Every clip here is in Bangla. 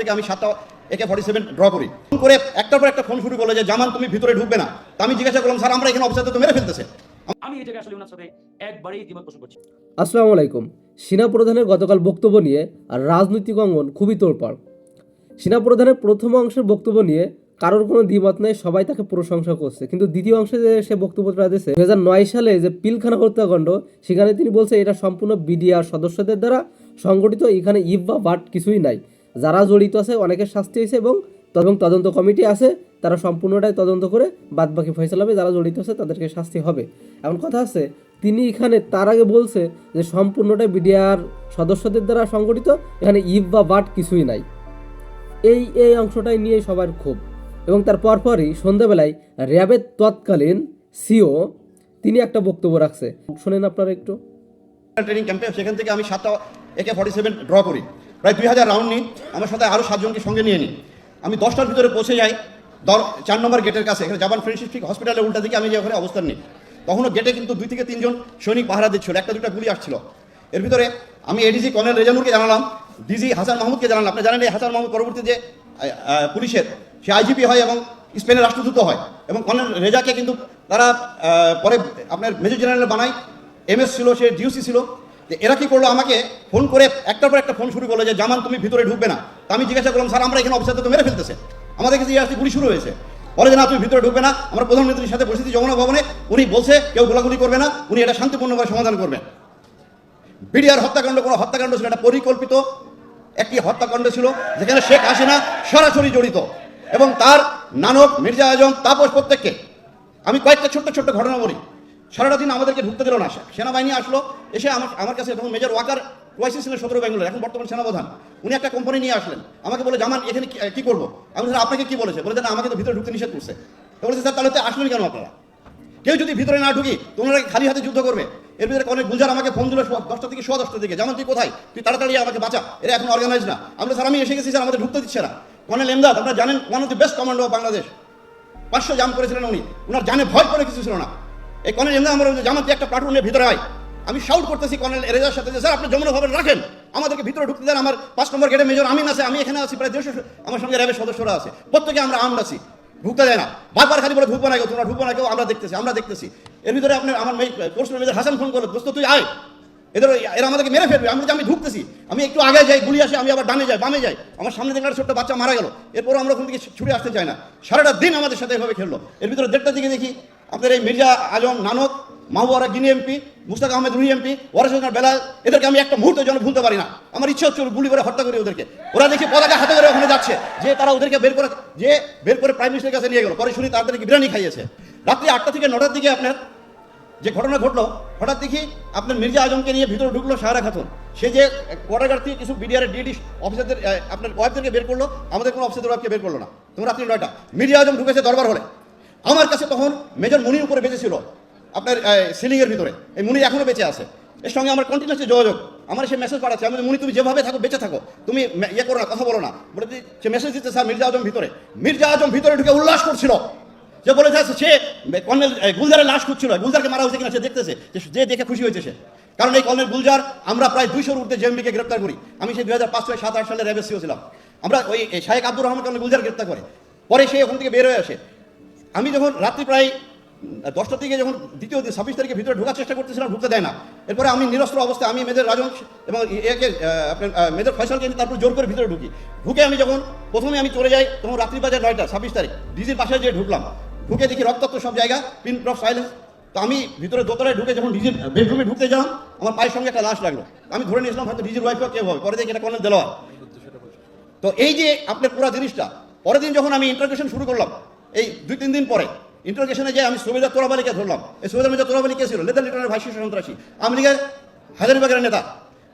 থেকে আমি 7টা AK-47 ড্র করি করে একটার পর একটা ফোন শুরু করলো যে জামান তুমি ভিতরে ঢুকবে না। তো আমি জিজ্ঞাসা করলাম স্যার আমরা এখানে অফিসারদের তো মেরে ফেলতেছে। আমি এটাকে আসলে ওনার সাথে একবারেই দ্বিমত পোষণ করছি। আসসালামু আলাইকুম। সেনাপ্রধানের গতকাল বক্তব্য নিয়ে আর রাজনৈতিক অঙ্গন খুবই তোড়পাড়। সেনাপ্রধানের প্রথম অংশের বক্তব্য নিয়ে কারোর কোনো দ্বিমত নেই, সবাই তাকে প্রশংসা করছে, কিন্তু দ্বিতীয় অংশে যে সে বক্তব্যটা দিয়েছে 2009 সালে যে পিলখানা হত্যাকাণ্ড, সেখানে তিনি বলছে এটা সম্পূর্ণ বিডিআর সদস্যদের দ্বারা সংগঠিত, এখানে ইভ বা বাট কিছুই নাই, যারা জড়িত আছে অনেকের শাস্তি হয়েছে এবং তদন্ত কমিটি আছে, তারা সম্পূর্ণটাই তদন্ত করে বাদবাকি ফয়সালা হবে, যারা জড়িত আছে তাদেরকে শাস্তি হবে। এমন কথা আছে, তিনি এখানে তার আগে বলছে যে সম্পূর্ণটাই বিডিআর সদস্যদের দ্বারা সংগঠিত, এখানে ইভ বা বাট কিছুই নাই। এই অংশটাই নিয়ে সবার ক্ষোভ। এবং তার পরপরই সন্ধ্যাবেলায় র্যাবের তৎকালীন সিও তিনি একটা বক্তব্য রাখছে, শোনেন আপনারা একটু। ট্রেনিং ক্যাম্পে সেখান থেকে আমি 7টা AK-47 ড্র করি, প্রায় 2000 রাউন্ড নিই, আমার সাথে আরও 7 জনকে সঙ্গে নিয়ে নিই। আমি 10টার ভিতরে পৌঁছে যাই 4 নম্বর গেটের কাছে, এখানে জাপান ফ্রেন্ডশিপ হসপিটালের উল্টা দিকে আমি যে ওখানে অবস্থান নিই। তখনও গেটে কিন্তু 2 থেকে 3 জন সৈনিক পাহারা দিচ্ছিল, 1-2টা গুলি আসছিল। এর ভিতরে আমি এডিজি কর্নেল রেজানুরকে জানালাম, ডিজি হাসান মাহমুদকে জানালাম। আপনি জানেন এই হাসান মাহমুদ পরবর্তী যে পুলিশের সে আইজিপি হয় এবং স্পেনের রাষ্ট্রদূত হয়, এবং কর্নেল রেজাকে কিন্তু তারা পরে আপনার মেজর জেনারেল বানায়, MS ছিল, সে ডিউসি ছিল। এরা কি করলো, আমাকে ফোন করে একটার পর একটা ফোন শুরু করলো যে জামান তুমি ভিতরে ঢুকবে না। তো আমি জিজ্ঞাসা করলাম স্যার আমরা এখানে অফিসারদের তো মেরে ফেলতেছে, আমাদের কাছে আসতে গুলি শুরু হয়েছে। বলে যে না তুমি ভিতরে ঢুকবে না, আমরা প্রধানমন্ত্রীর সাথে বসেছি যমুনা ভবনে, উনি বলছে কেউ গোলাগুলি করবে না, উনি এটা শান্তিপূর্ণভাবে সমাধান করবেন। বিডিআর হত্যাকাণ্ড কোনো হত্যাকাণ্ড ছিল, এটা পরিকল্পিত একটি হত্যাকাণ্ড ছিল, যেখানে শেখ হাসিনা সরাসরি জড়িত এবং তার নানক, মির্জা আজম, তাপস, প্রত্যেককে। আমি কয়েকটা ছোট্ট ঘটনা বলি। সারাটা দিন আমাদেরকে ঢুকতে দিল না, সেনাবাহিনী আসলো, এসে আমার কাছে তখন মেজর ওয়াকার ওয়াইসি ছিলেন 17 বেঙ্গলের, এখন বর্তমান সেনাপ্রধান, উনি একটা কোম্পানি নিয়ে আসলেন, আমাকে বলে জামান এখানে কি করবো। আমি স্যার আপনাকে কি বলেছে, বলে না আমাকে তো ভিতরে ঢুকতে নিষেধ করছে। তো বলেছে স্যার তাহলে তো আসলেন কেন আপনারা, কেউ যদি ভিতরে না ঢুকি তোমরা খালি হাতে যুদ্ধ করবে। এর ভিতরে অনেক গুলজার আমাকে ফোন দিল 10টা থেকে 10:15 দিকে, যেমন তুই কোথায়, তুই তাড়াতাড়ি আমাকে বাঁচা, এরা এখন অর্গানাইজ না। আমরা স্যার আমি এসে গেছি স্যার, আমাদের ঢুকতে দিচ্ছে না। কর্নেল এমদাদ আপনারা জানেন, one of the best commando of Bangladesh, 500 জাম করেছিলেন উনি, ওনার জানে ভয় করে কিছু ছিল না। এই কর্নেল এমদাদ আমার জামান তুই একটা প্লাটুনের ভিতরে আয়। আমি শাউট করতেছি কর্নেল রেজার সাথে যে স্যার আপনি যমুনা ভবন রাখেন, আমাদেরকে ভিতরে ঢুকতে দেন। আমার 5 নম্বর গেটে মেজর আমিন আছে, আমি এখানে আছি, প্রায় 150 আমার সঙ্গে র্যাবের সদস্যরা আছে, প্রত্যেকে আমরা আর্মড আছি, ঢুকতে দেয় না। বারবার খালি বলে ঢুকবো না কেউ, তোমরা ঢুকবো না কেউ, আমরা দেখতেছি। এর ভিতরে আপনার আমার কোর্সের মেজর হাসান ফোন করলো, দোস্ত তুই আয়, এরা আমাদেরকে মেরে ফেলবে। আমি ঢুকতেছি, আমি একটু আগে যাই, গুলি আসে, আমি আবার ডানে যাই, বামে যাই, আমার সামনে দেখলাম ছোট্ট বাচ্চা মারা গেল। এরপর আমরা ওখান থেকে ছুটে আসতে চাই না, সারাটা দিন আমাদের সাথে এভাবে খেললো। এর ভিতরে 1:30টার দিকে দেখি আপনার এই মির্জা আজম, নানক, মাহবুরা গিনি MP, মুস্তাক আহমেদ রুহি MP, ওয়ারেস বেলাল, এদেরকে আমি একটা মুহূর্তের জন্য ভুলতে পারি না। আমার ইচ্ছা হচ্ছে গুলি করে হত্যা করি ওদেরকে। ওরা দেখি পতাকা হাতে করে ওখানে যাচ্ছে, যে তারা ওদেরকে বের করে প্রাইম মিনিস্টারের কাছে নিয়ে গেল। পরে শুনি তাদেরকে বিরিয়ানি খাইয়েছে। রাত্রি 8টা থেকে 9টার দিকে আপনার যে ঘটনা ঘটলো, হঠাৎ দেখি আপনার মির্জা আজমকে নিয়ে ভিতরে ঢুকলো সাহারা খাতুন, সে যে কোয়ার্টার থেকে কিছু বিডিআর ডিডি অফিসারদের আপনার ওয়াইফদেরকে বের করলো, আমাদের কোনো অফিসারদের ওয়াইফকে বের করলো না। তখন রাত্রি 9টা মির্জা আজম ঢুকেছে দরবার হলে। আমার কাছে তখন মেজর মুনির উপরে বেঁচে ছিল আপনার সিলিংয়ের ভিতরে, এই মুনি এখনো বেঁচে আছে, এর সঙ্গে আমার কন্টিনিউসলি যোগাযোগ। আমার সে মেসেজ পাঠাচ্ছে, আমি মুনি তুমি যেভাবে থাকো বেঁচে থাকো, তুমি ইয়ে করো না, কথা বলো না, বলে সে মেসেজ দিচ্ছে স্যার মির্জা আজম ভিতরে ঢুকে উল্লাস করছিল, যে বলেছে সে কর্নেল গুলজারের লাশ খুঁজছিল, গুলজারকে মারা হয়েছে কিনা সে দেখতেছে, যে দেখে খুশি হয়েছে সে। কারণ এই কর্নেল গুলজার আমরা প্রায় 200-র ঊর্ধ্বে জেএমবিকে গ্রেপ্তার করি। আমি সেই 2005-6-7-8 সালে র্যাবের সিও ছিলাম। আমরা ওই শাহেক আব্দুর রহমান কর্নেল গুলজার গ্রেপ্তার করে, পরে সে ওখান থেকে বের হয়ে আসে। আমি যখন রাত্রি প্রায় 10টার দিকে যখন দ্বিতীয় 26 তারিখে ভিতরে ঢোকার চেষ্টা করতেছিলাম, ঢুকতে দেয় না। এরপরে আমি নিরস্ত্র অবস্থায় আমি মেজর রাজন এবং আপনার মেজর ফয়সালকে তারপর জোর করে ভিতরে ঢুকে আমি যখন প্রথমে আমি চলে যাই, তখন রাত্রি বাজে 9টা, 26 তারিখ, ডিজির পাশে যে ঢুকলাম, ঢুকে দেখি রক্তাক্ত সব জায়গা, পিন অফ সাইলেন্স। তো আমি ভিতরে দোতলায় ঢুকে যখন ডিজির বেডরুমে ঢুকতে গেলাম, আমার পায়ের সঙ্গে একটা লাশ লাগলো। আমি ধরে নিয়েছিলাম হয়তো ডিজির ওয়াইফও কেউ হবে, পরে দেখি এটা কর্নেল দেলোয়ার। তো এই যে আপনার পুরো জিনিসটা, পরের দিন যখন আমি ইন্টারোগেশন শুরু করলাম, এই 2-3 দিন পরে ইন্টারোগেশনে যে আমি সুবেদার তোরাবালিকে ধরলাম। এই সুবেদার মির্জা তোরাবালি কে ছিল? লেদার লিটনের ভাইস সন্ত্রাসী, আওয়ামী লীগের হাজারীবাগের নেতা।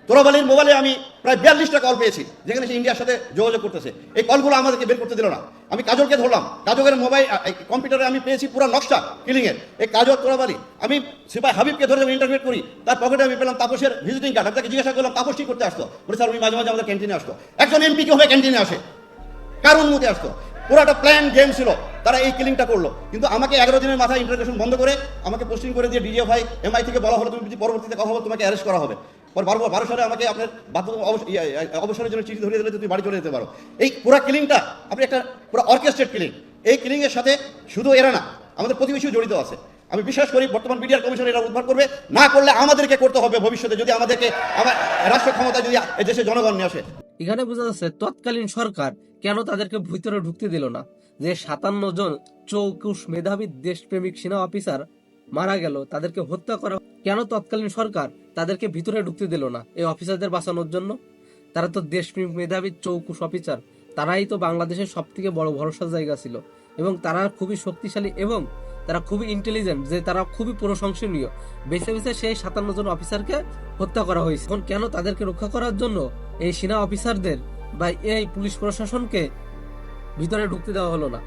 তোরাবালির মোবাইলে আমি প্রায় 42টা কল পেয়েছি, যেখানে সে ইন্ডিয়ার সাথে যোগাযোগ করতেছে। এই কলগুলো আমাদেরকে বের করতে দিল না। আমি কাজলকে ধরলাম, কাজলের মোবাইল কম্পিউটারে আমি পেয়েছি পুরো নকশা কিলিংয়ের। এই কাজল, তোরাবালি, আমি সিপাই হাবিবকে ধরে যখন ইন্টারভিউ করি, তার পকেটে আমি পেলাম তাপসের ভিজিটিং কার্ড। আমি তাকে জিজ্ঞাসা করলাম তাপস কি করতে আসতো, বলে স্যার উনি মাঝে মাঝে আমাদের ক্যান্টিনে আসতো। একজন MP কি হবে ক্যান্টিনে আসে, কার অনুমতি আসতো? পুরো একটা প্ল্যান গেম ছিল, তারা এই কিলিংটা করলো। কিন্তু আমাকে 11 দিনের মাথায় ইন্টারোগেশন বন্ধ করে আমাকে পোস্টিং করে দিয়ে DGFI MI থেকে বলা হলো তুমি যদি পরবর্তীতে কথা বলো তোমাকে অ্যারেস্ট করা হবে। পর 12 সালে আমাকে আপনার অবসরের জন্য চিঠি ধরিয়ে দিলে তুমি বাড়ি চলে যেতে পারো। এই পুরো কিলিংটা আপনি একটা পুরো অর্কেস্ট্রেট কিলিং। এই কিলিংয়ের সাথে শুধু এরা না, আমাদের প্রতিবেশীও জড়িত আছে। আমি বিশ্বাস করি বর্তমান বিডিআর কমিশন এরা উদ্ধার করবে, না করলে আমাদেরকে করতে হবে ভবিষ্যতে, যদি আমাদেরকে আমার রাষ্ট্র ক্ষমতা যদি দেশের জনগণ নিয়ে আসে। এখানে বোঝা যাচ্ছে তৎকালীন সরকার কেন তাদেরকে ভিতরে ঢুকতে দিল না। যে 57 জন চৌকুশ মেধাবী দেশপ্রেমিক সেনা অফিসার মারা গেল, তাদেরকে হত্যা করা, কেন তৎকালীন সরকার তাদেরকে ভিতরে ঢুকতে দিল না এই অফিসারদের বাঁচানোর জন্য? তারা তো দেশপ্রেমিক মেধাবী চৌকুশ অফিসার, তারাই তো বাংলাদেশের সব থেকে বড় ভরসার জায়গা ছিল, এবং তারা খুবই শক্তিশালী এবং তারা খুবই ইন্টেলিজেন্ট, যে তারা খুবই প্রশংসনীয়। বেছে বেছে সেই 57 জন অফিসারকে হত্যা করা হয়েছে। এখন কেন তাদেরকে রক্ষা করার জন্য এই সেনা অফিসারদের বা এই পুলিশ প্রশাসনকে ভিতরে ঢুকতে দেওয়া হলো না?